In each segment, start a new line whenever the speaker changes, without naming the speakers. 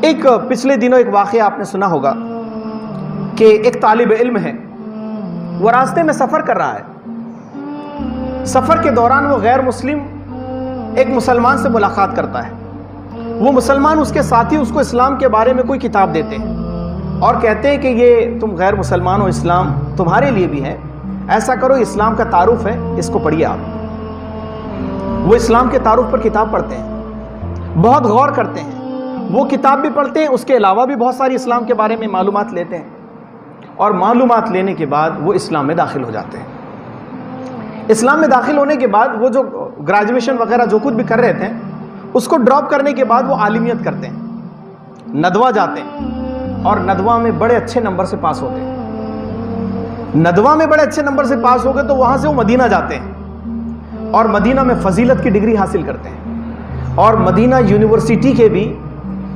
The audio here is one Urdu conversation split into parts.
ایک پچھلے دنوں ایک واقعہ آپ نے سنا ہوگا کہ ایک طالب علم ہے، وہ راستے میں سفر کر رہا ہے۔ سفر کے دوران وہ غیر مسلم ایک مسلمان سے ملاقات کرتا ہے۔ وہ مسلمان اس کے ساتھی اس کو اسلام کے بارے میں کوئی کتاب دیتے ہیں اور کہتے ہیں کہ یہ تم غیر مسلمان ہو، اسلام تمہارے لیے بھی ہے، ایسا کرو اسلام کا تعارف ہے، اس کو پڑھیے آپ۔ وہ اسلام کے تعارف پر کتاب پڑھتے ہیں، بہت غور کرتے ہیں، وہ کتاب بھی پڑھتے ہیں، اس کے علاوہ بھی بہت ساری اسلام کے بارے میں معلومات لیتے ہیں، اور معلومات لینے کے بعد وہ اسلام میں داخل ہو جاتے ہیں۔ اسلام میں داخل ہونے کے بعد وہ جو گریجویشن وغیرہ جو کچھ بھی کر رہے تھے اس کو ڈراپ کرنے کے بعد وہ عالمیت کرتے ہیں، ندوہ جاتے ہیں اور ندوہ میں بڑے اچھے نمبر سے پاس ہوتے ہیں۔ ندوہ میں بڑے اچھے نمبر سے پاس ہو گئے تو وہاں سے وہ مدینہ جاتے ہیں اور مدینہ میں فضیلت کی ڈگری حاصل کرتے ہیں، اور مدینہ یونیورسٹی کے بھی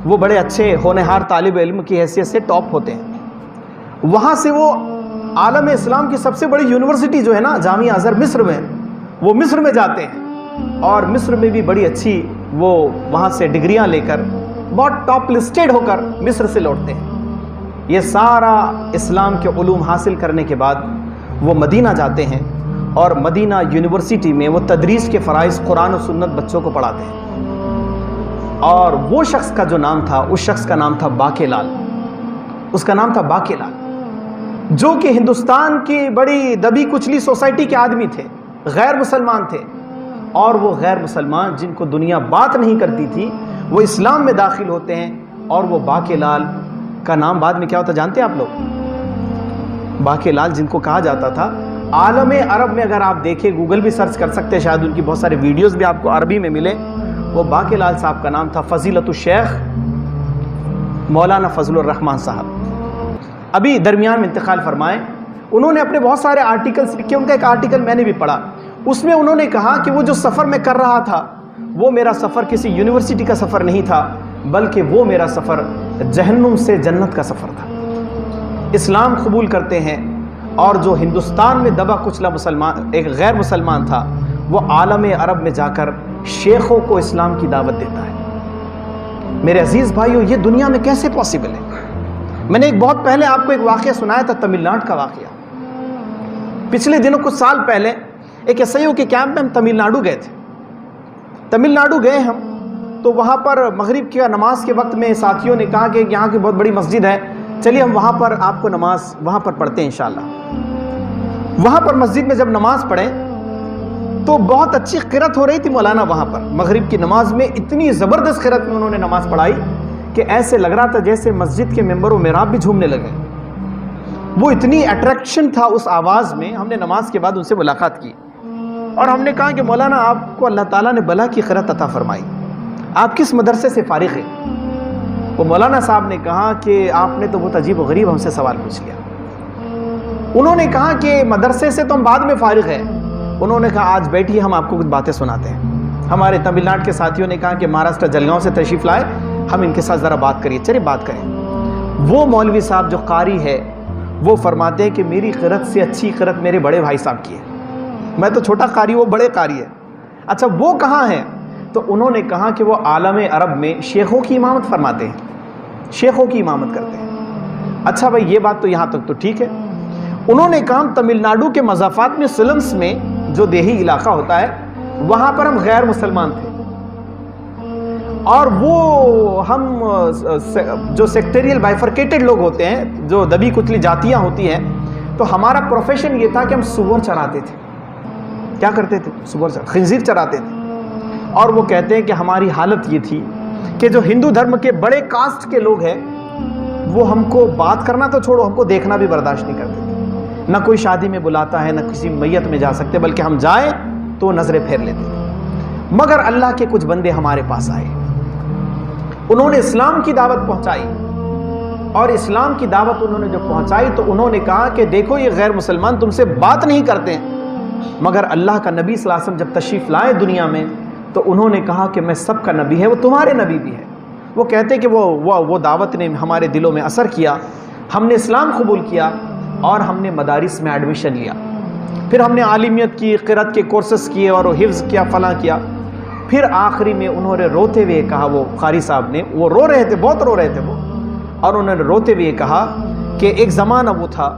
وہ بڑے اچھے ہونہار طالب علم کی حیثیت سے ٹاپ ہوتے ہیں۔ وہاں سے وہ عالم اسلام کی سب سے بڑی یونیورسٹی جو ہے نا، جامعہ ازہر مصر میں، وہ مصر میں جاتے ہیں اور مصر میں بھی بڑی اچھی وہ وہاں سے ڈگریاں لے کر بہت ٹاپ لسٹڈ ہو کر مصر سے لوٹتے ہیں۔ یہ سارا اسلام کے علوم حاصل کرنے کے بعد وہ مدینہ جاتے ہیں اور مدینہ یونیورسٹی میں وہ تدریس کے فرائض قرآن و سنت بچوں کو پڑھاتے ہیں۔ اور وہ شخص کا جو نام تھا، اس شخص کا نام تھا باقی لال، اس کا نام تھا باقی لال، جو کہ ہندوستان کی بڑی دبی کچلی سوسائٹی کے آدمی تھے، غیر مسلمان تھے، اور وہ غیر مسلمان جن کو دنیا بات نہیں کرتی تھی وہ اسلام میں داخل ہوتے ہیں۔ اور وہ باقی لال کا نام بعد میں کیا ہوتا جانتے ہیں آپ لوگ؟ باقی لال جن کو کہا جاتا تھا، عالم عرب میں اگر آپ دیکھیں، گوگل بھی سرچ کر سکتے ہیں، شاید ان کی بہت سارے ویڈیوز بھی آپ کو عربی میں ملے، وہ باقی لال صاحب کا نام تھا فضیلت الشیخ مولانا فضل الرحمان صاحب۔ ابھی درمیان میں انتقال فرمائے۔ انہوں نے اپنے بہت سارے آرٹیکلز لکھے، ان کا ایک آرٹیکل میں نے بھی پڑھا، اس میں انہوں نے کہا کہ وہ جو سفر میں کر رہا تھا وہ میرا سفر کسی یونیورسٹی کا سفر نہیں تھا، بلکہ وہ میرا سفر جہنم سے جنت کا سفر تھا۔ اسلام قبول کرتے ہیں، اور جو ہندوستان میں دبا کچلا مسلمان ایک غیر مسلمان تھا، وہ عالم عرب میں جا کر شیخوں کو اسلام کی دعوت دیتا ہے۔ میرے عزیز بھائیو، یہ دنیا میں کیسے پاسبل ہے؟ میں نے ایک بہت پہلے آپ کو ایک واقعہ سنایا تھا، تمل ناڈو کا واقعہ۔ پچھلے دنوں کچھ سال پہلے ایک SIO کے کیمپ میں ہم تمل ناڈو گئے تھے۔ تمل ناڈو گئے ہم تو وہاں پر مغرب کی نماز کے وقت میں ساتھیوں نے کہا کہ یہاں کی بہت بڑی مسجد ہے، چلیے ہم وہاں پر آپ کو نماز وہاں پر پڑھتے ہیں انشاءاللہ۔ وہاں پر مسجد میں جب نماز پڑھیں تو بہت اچھی قرات ہو رہی تھی مولانا، وہاں پر مغرب کی نماز میں اتنی زبردست قرات میں انہوں نے نماز پڑھائی کہ ایسے لگ رہا تھا جیسے مسجد کے ممبر و محراب بھی جھومنے لگے۔ وہ اتنی اٹریکشن تھا اس آواز میں۔ ہم نے نماز کے بعد ان سے ملاقات کی اور ہم نے کہا کہ مولانا آپ کو اللہ تعالیٰ نے بلا کی قرات عطا فرمائی، آپ کس مدرسے سے فارغ ہیں؟ وہ مولانا صاحب نے کہا کہ آپ نے تو بہت عجیب و غریب ہم سے سوال پوچھ لیا۔ انہوں نے کہا کہ مدرسے سے تو ہم بعد میں فارغ ہیں۔ انہوں نے کہا آج بیٹھیے، ہم آپ کو کچھ باتیں سناتے ہیں۔ ہمارے تمل ناڈو کے ساتھیوں نے کہا کہ مہاراشٹر جلگاؤں سے تشریف لائے، ہم ان کے ساتھ ذرا بات کریے۔ چلیے بات کریں۔ وہ مولوی صاحب جو قاری ہے وہ فرماتے ہیں کہ میری قرات سے اچھی قرات میرے بڑے بھائی صاحب کی ہے، میں تو چھوٹا قاری، وہ بڑے قاری ہے۔ اچھا وہ کہاں ہیں؟ تو انہوں نے کہا کہ وہ عالم عرب میں شیخوں کی امامت فرماتے ہیں، شیخوں کی امامت کرتے ہیں۔ اچھا بھائی یہ بات تو یہاں تک تو ٹھیک ہے۔ انہوں نے کہا تمل ناڈو کے مضافات میں سلمس میں جو دیہی علاقہ ہوتا ہے وہاں پر ہم غیر مسلمان تھے، اور وہ ہم جو سیکٹریل بائفرکیٹڈ لوگ ہوتے ہیں، جو دبی کچلی جاتیاں ہوتی ہیں، تو ہمارا پروفیشن یہ تھا کہ ہم سور چراتے تھے۔ کیا کرتے تھے؟ سور خنزیر چراتے تھے۔ اور وہ کہتے ہیں کہ ہماری حالت یہ تھی کہ جو ہندو دھرم کے بڑے کاسٹ کے لوگ ہیں وہ ہم کو بات کرنا تو چھوڑو، ہم کو دیکھنا بھی برداشت نہیں کرتے تھے۔ نہ کوئی شادی میں بلاتا ہے، نہ کسی میت میں جا سکتے، بلکہ ہم جائیں تو نظریں پھیر لیتے تھے۔ مگر اللہ کے کچھ بندے ہمارے پاس آئے، انہوں نے اسلام کی دعوت پہنچائی، اور اسلام کی دعوت انہوں نے جو پہنچائی تو انہوں نے کہا کہ دیکھو یہ غیر مسلمان تم سے بات نہیں کرتے، مگر اللہ کا نبی صلی اللہ علیہ وسلم جب تشریف لائے دنیا میں تو انہوں نے کہا کہ میں سب کا نبی ہے، وہ تمہارے نبی بھی ہے۔ وہ کہتے کہ وہ دعوت نے ہمارے دلوں میں اثر کیا، ہم نے اسلام قبول کیا اور ہم نے مدارس میں ایڈمیشن لیا، پھر ہم نے عالمیت کی، قرات کے کورسز کیے اور حفظ کیا، فلاں کیا، پھر آخری میں انہوں نے روتے ہوئے کہا، وہ قاری صاحب نے، وہ رو رہے تھے، بہت رو رہے تھے وہ، اور انہوں نے روتے ہوئے کہا کہ ایک زمانہ وہ تھا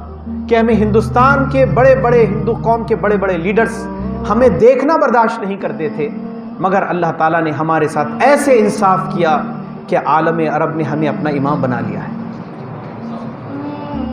کہ ہمیں ہندوستان کے بڑے بڑے ہندو قوم کے بڑے بڑے لیڈرز ہمیں دیکھنا برداشت نہیں کرتے تھے، مگر اللہ تعالیٰ نے ہمارے ساتھ ایسے انصاف کیا کہ عالم عرب نے ہمیں اپنا امام بنا لیا ہے۔